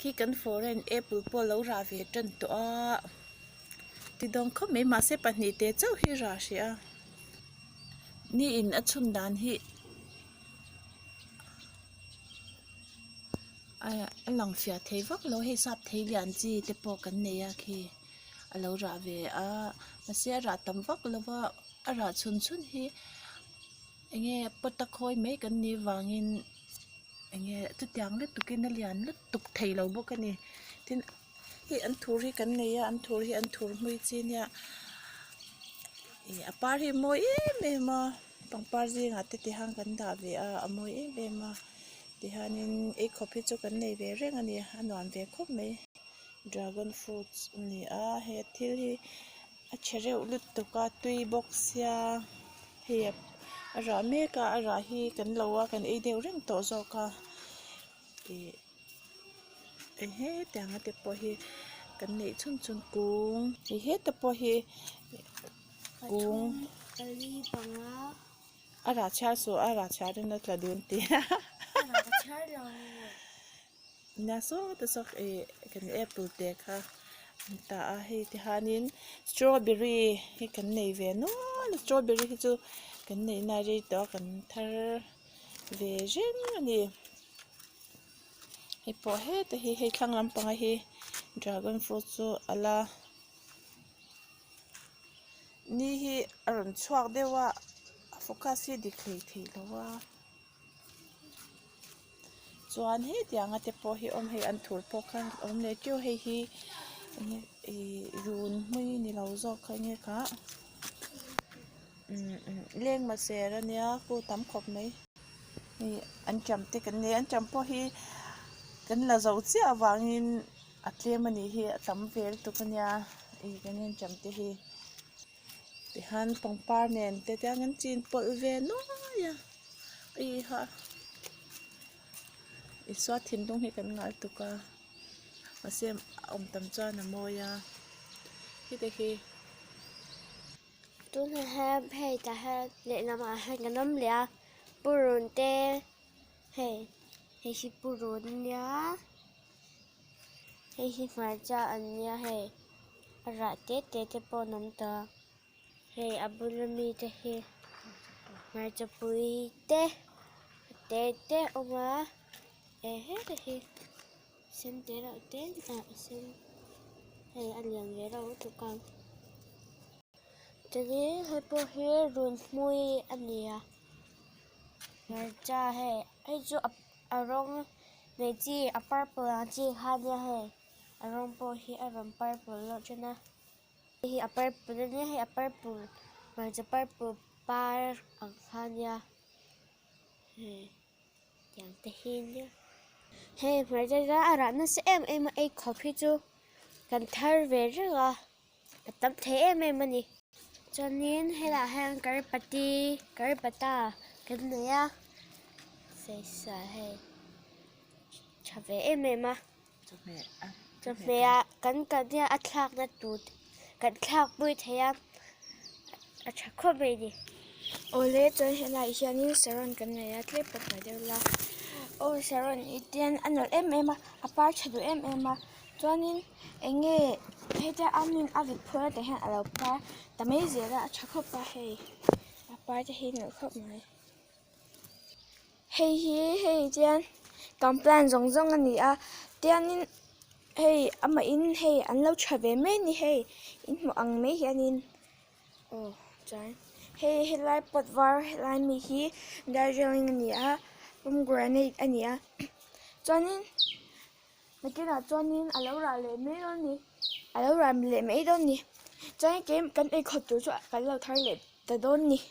khi cần foreign apple po lo ra về trần to thì đông không mấy mà sẽ bắt nhị tế cháu hi ra xia ni in a chun dan hi ai lòng phía thấy vóc lo hay sắp thấy liền gì tế po cần này à khi lo ra về mà sẽ ra tầm vóc lo vợ ra chun chun hi nghe bắt ta khôi mấy cái này vàng in nghe tôi tiếng lết tụi cái nó liền lết tục thầy lâu bốc cái này thì anh thua thì cái này anh thua mới chi nha par hi moi mà bằng par gì ngắt thì hàng cái đó về moi mà thì hanin copy cho cái này về riêng anh anh làm về khóc mấy dragon fruits này he thil hi cherry ulut to ka tui box ya he ra me ka ra hi kan lowa kan e deu reng to zo ka he tang te po hi kan nei chun chun kung he te po hi kung ali panga ara cha so ara cha den na tla dun ti ara cha lo na so te so kan apple te kha ta he ti hanin strawberry he kan nei ve no strawberry hi chu kan nei na ri to kan thar ve jeng ani he po he te he thlang lam panga hi dragon fruit chu ala ni hi aron chuak dewa focus hi dikhei thei lowa chuan he tianga te po hi om he an thur po khan om le kyo he hi run mui ni lo zo khange ka leng ma sera nia ku tam khop mai an cham te kan ne an cham po hi kan la zo chi awangin atlem ani hi tam vel tu kanya kan an cham te hi ti han pangpar nen te tangan chin pol ve no ya ha iswa thin dong hi kan ngal tu ka masem om tam cha na moya hi te hi tun ha hay ta ha le na ma ha ganam le purun te hey si purun ya hey si ma cha an ya hey ra te po nam ta hey abulami te he ma cha pui te oma he te he sen te ra te sen hey alian ve ra tu kan jadi hay po he run mui ania mercha he ai jo arong ne chi a purple chi hanya he arong po hi arong purple lo chana hi a purple ne hi a purple mercha purple par ang hanya he yang te hin ya he mercha ra ara na se em ai coffee chu kan thar ve ra tam the em ani cho nên hay là hàng curry pata cái này á sẽ xả hay chả về em mà cho về cắn nha ăn khạc na tụt cắn khạc bơi thấy à chả có về đi ole cho hay là isani saron kan này á clip bật phải đều là ô saron itian anh nói em mà apart chadu em mà cho nên anh nghe hay ta amin avit phơi để hàng alo pa ta mấy giờ đã chắc không pa hay pa cho hay nữa không này hay tian cầm plan rong anh đi tian in hay ama in hay anh lâu trở về mấy ni hay in một ăn mấy cái anh ô trái hay lại bật vào lại mi hi Darjeeling anh đi pomegranate anh đi cho nên mà cái nào cho nên lâu ra lấy mấy đó đi lâu ra lấy mấy đó đi cho nên cái ấy khó tổ cho cái lâu thay lấy từ đó đi